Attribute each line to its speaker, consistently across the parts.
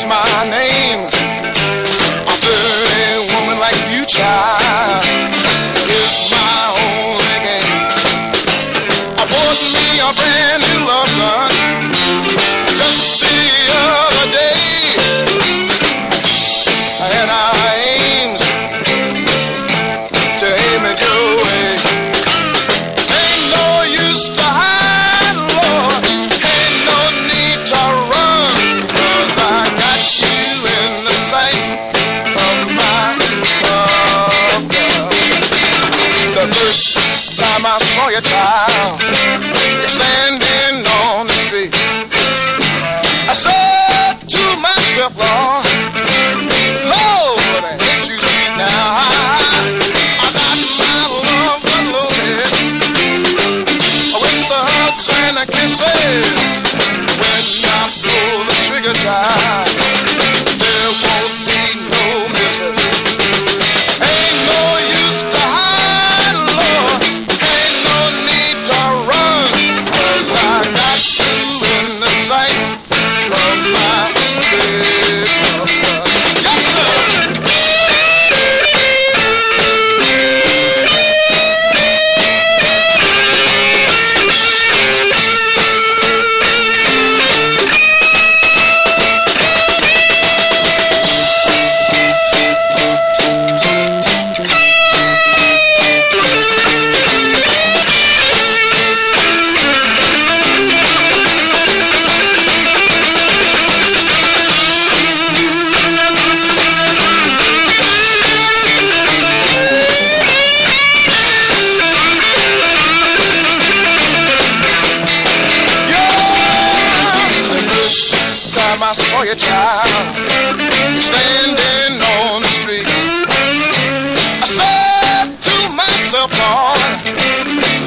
Speaker 1: What's my name? A pretty woman like you, child, is my only game. I bought me a brand new love gun just the other day, and I aims to aim it your way. Ain't no use to hide, Lord, ain't no need to run, 'cause I got you in the sight of my love gun. The first time I saw you, child, you're standing on the street, I said to myself, Lord, Lord, ain't you sweet now? I got my love unloaded with the hugs and the kisses. When I pull the trigger, child, there won't be no misses. Ain't no use to hide, Lord, ain't no need to run, 'cause I got you in the sight of my big love gun. Yes, sir. I saw you, child, you're standing on the street. I said to myself, Lord,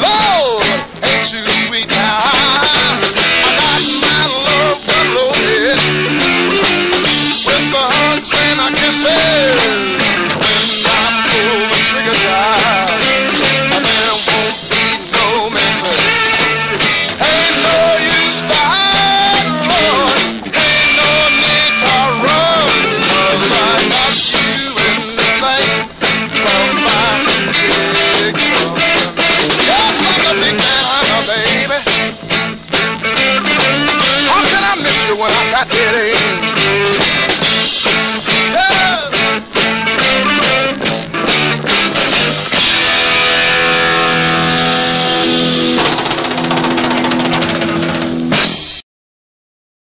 Speaker 1: Lord, ain't you sweet now? I got my love unloaded with the hugs and the kisses. When I pull the trigger, child, there won't be no messing. Ain't no use to hide, Lord, ain't no need to run, 'cause I got you in the sight of my big love gun. Just like a big man, I'm a baby. How can I miss you when I got it in?